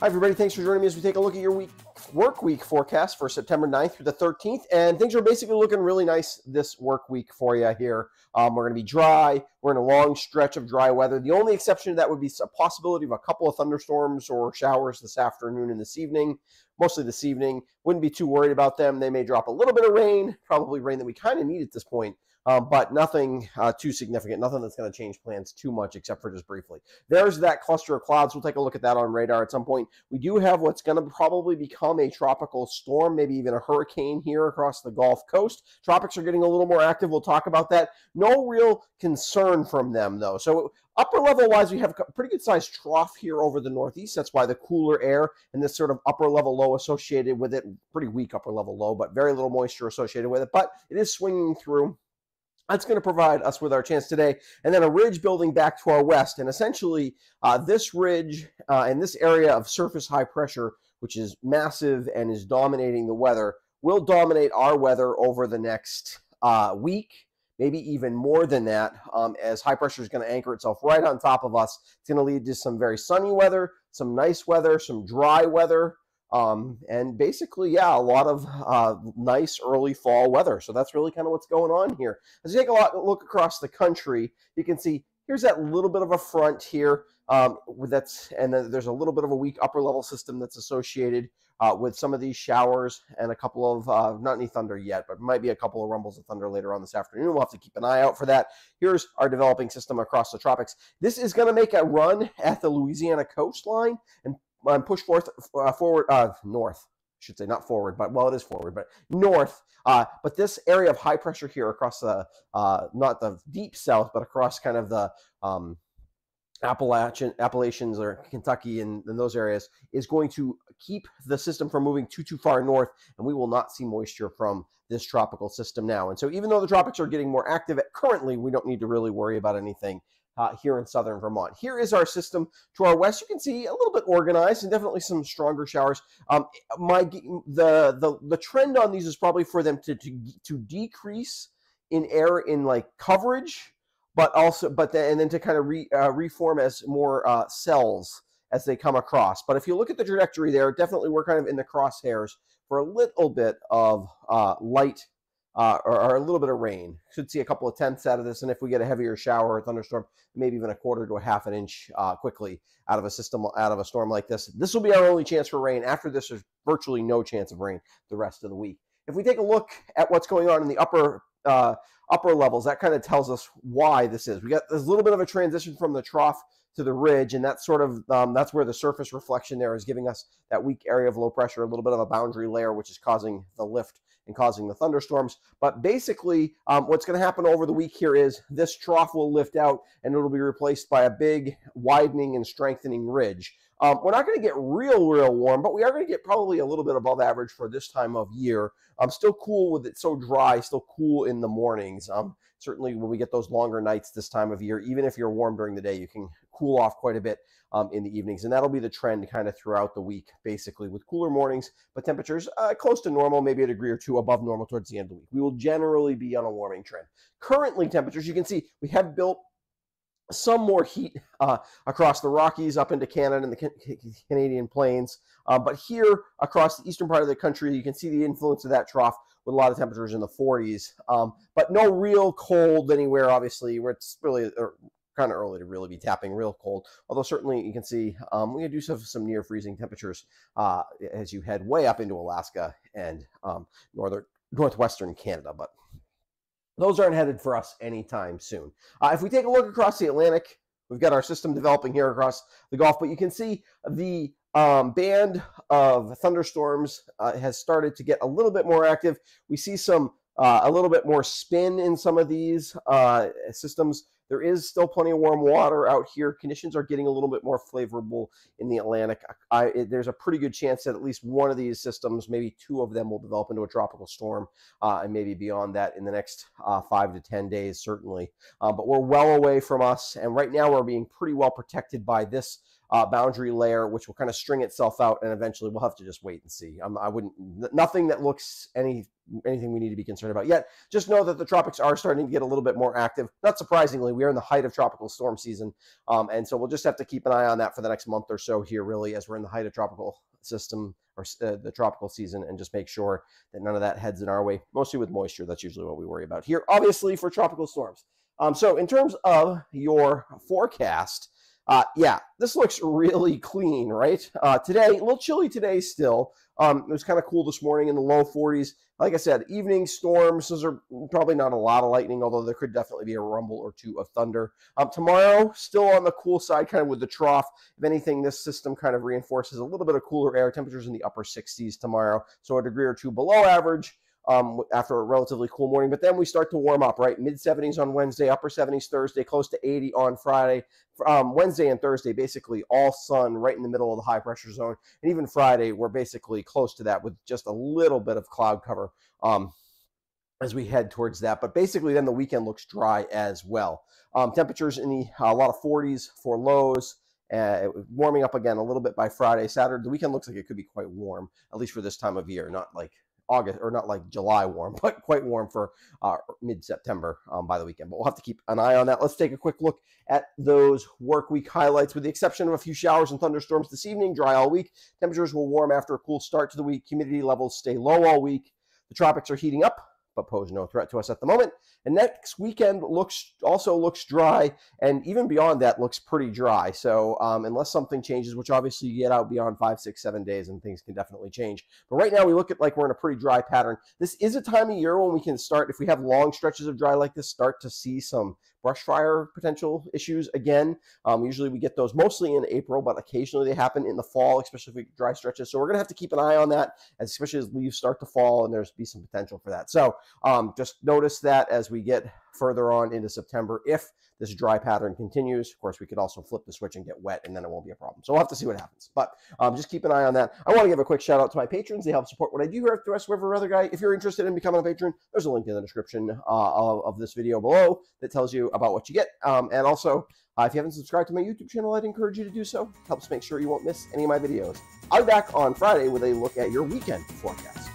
Hi, everybody. Thanks for joining me as we take a look at your work week forecast for September 9th through the 13th. And things are basically looking really nice this work week for you here. We're going to be dry. We're in a long stretch of dry weather. The only exception to that would be a possibility of a couple of thunderstorms or showers this afternoon and this evening. Mostly this evening. Wouldn't be too worried about them. They may drop a little bit of rain, probably rain that we kind of need at this point. But nothing too significant, nothing that's going to change plans too much except for just briefly. There's that cluster of clouds. We'll take a look at that on radar at some point. We do have what's going to probably become a tropical storm, maybe even a hurricane here across the Gulf Coast. Tropics are getting a little more active. We'll talk about that. No real concern from them, though. So upper level wise, we have a pretty good sized trough here over the Northeast. That's why the cooler air and this sort of upper level low associated with it, pretty weak upper level low, but very little moisture associated with it. But it is swinging through. That's going to provide us with our chance today. And then a ridge building back to our west. And essentially, this ridge and this area of surface high pressure, which is massive and is dominating the weather, will dominate our weather over the next week, maybe even more than that, as high pressure is going to anchor itself right on top of us. It's going to lead to some very sunny weather, some nice weather, some dry weather. And basically, yeah, a lot of nice early fall weather. So that's really kind of what's going on here. As you take a look across the country, you can see here's that little bit of a front here. And then there's a little bit of a weak upper level system that's associated with some of these showers and a couple of, not any thunder yet, but might be a couple of rumbles of thunder later on this afternoon. We'll have to keep an eye out for that. Here's our developing system across the tropics. This is going to make a run at the Louisiana coastline and push north, I should say, not forward, but well, it is forward, but north. But this area of high pressure here across the, not the deep south, but across kind of the Appalachians or Kentucky and those areas is going to keep the system from moving too far north, and we will not see moisture from this tropical system now. And so even though the tropics are getting more active currently, we don't need to really worry about anything here in southern Vermont. Here is our system to our west. You can see a little bit organized and definitely some stronger showers. The trend on these is probably for them to decrease in like coverage, but then to kind of reform as more cells as they come across. But if you look at the trajectory there, definitely we're kind of in the crosshairs for a little bit of light or a little bit of rain. Should see a couple of tenths out of this, and if we get a heavier shower or thunderstorm, maybe even a quarter to a half an inch quickly out of a storm like this. This will be our only chance for rain. After this, there's virtually no chance of rain the rest of the week. If we take a look at what's going on in the upper levels, that kind of tells us why this is. We got this little bit of a transition from the trough to the ridge, and that's sort of that's where the surface reflection there is giving us that weak area of low pressure, a little bit of a boundary layer, which is causing the lift and causing the thunderstorms. But basically, what's going to happen over the week here is this trough will lift out and it'll be replaced by a big widening and strengthening ridge. We're not going to get real warm, but we are going to get probably a little bit above average for this time of year. Still cool with it so dry, still cool in the mornings. Certainly when we get those longer nights this time of year, even if you're warm during the day, you can cool off quite a bit in the evenings. And that'll be the trend kind of throughout the week, basically, with cooler mornings, but temperatures close to normal, maybe a degree or two above normal towards the end of the week. We will generally be on a warming trend. Currently, temperatures, you can see we have built some more heat across the Rockies up into Canada and the Canadian plains. But here across the eastern part of the country, you can see the influence of that trough with a lot of temperatures in the 40s. But no real cold anywhere, obviously, where it's really kind of early to really be tapping real cold. Although certainly you can see we do have some near freezing temperatures as you head way up into Alaska and northwestern Canada. But those aren't headed for us anytime soon. If we take a look across the Atlantic, we've got our system developing here across the Gulf, but you can see the band of thunderstorms has started to get a little bit more active. We see a little bit more spin in some of these systems. There is still plenty of warm water out here. Conditions are getting a little bit more favorable in the Atlantic. There's a pretty good chance that at least one of these systems, maybe two of them, will develop into a tropical storm, and maybe beyond that in the next 5 to 10 days, certainly. But we're well away from us, and right now we're being pretty well protected by this boundary layer, which will kind of string itself out, and eventually we'll have to just wait and see. Nothing that looks anything we need to be concerned about yet. Just know that the tropics are starting to get a little bit more active. Not surprisingly, we are in the height of tropical storm season, and so we'll just have to keep an eye on that for the next month or so here, really, as we're in the height of tropical system or the tropical season, and just make sure that none of that heads in our way, mostly with moisture. That's usually what we worry about here, obviously, for tropical storms. So in terms of your forecast, yeah, this looks really clean, right? Today, a little chilly today still. It was kind of cool this morning in the low 40s. Like I said, evening storms. Those are probably not a lot of lightning, although there could definitely be a rumble or two of thunder. Tomorrow, still on the cool side, kind of with the trough. If anything, this system kind of reinforces a little bit of cooler air. Temperatures in the upper 60s tomorrow, so a degree or two below average. After a relatively cool morning, but then we start to warm up, right? Mid 70s on Wednesday, upper 70s Thursday, close to 80 on Friday. Wednesday and Thursday, basically all sun right in the middle of the high pressure zone. And even Friday, we're basically close to that with just a little bit of cloud cover as we head towards that. But basically then the weekend looks dry as well. Temperatures in the a lot of 40s for lows. Warming up again a little bit by Friday. Saturday, the weekend looks like it could be quite warm, at least for this time of year, not like August, or not like July warm, but quite warm for mid-September by the weekend. But we'll have to keep an eye on that. Let's take a quick look at those work week highlights. With the exception of a few showers and thunderstorms this evening, dry all week. Temperatures will warm after a cool start to the week. Humidity levels stay low all week. The tropics are heating up, but pose no threat to us at the moment. And next weekend also looks dry, and even beyond that looks pretty dry. So unless something changes, which obviously you get out beyond 5, 6, 7 days and things can definitely change. But right now we look at like we're in a pretty dry pattern. This is a time of year when we can start, if we have long stretches of dry like this, start to see some brush fire potential issues again. Usually we get those mostly in April, but occasionally they happen in the fall, especially if we get dry stretches. So we're going to have to keep an eye on that, especially as leaves start to fall and there's be some potential for that. So just notice that as we get further on into September, if this dry pattern continues. Of course, we could also flip the switch and get wet, and then it won't be a problem. So we'll have to see what happens. But just keep an eye on that. I want to give a quick shout out to my patrons. They help support what I do here at the West River Weather Guy. If you're interested in becoming a patron, there's a link in the description of this video below that tells you about what you get. And also, if you haven't subscribed to my YouTube channel, I'd encourage you to do so. It helps make sure you won't miss any of my videos. I'll be back on Friday with a look at your weekend forecast.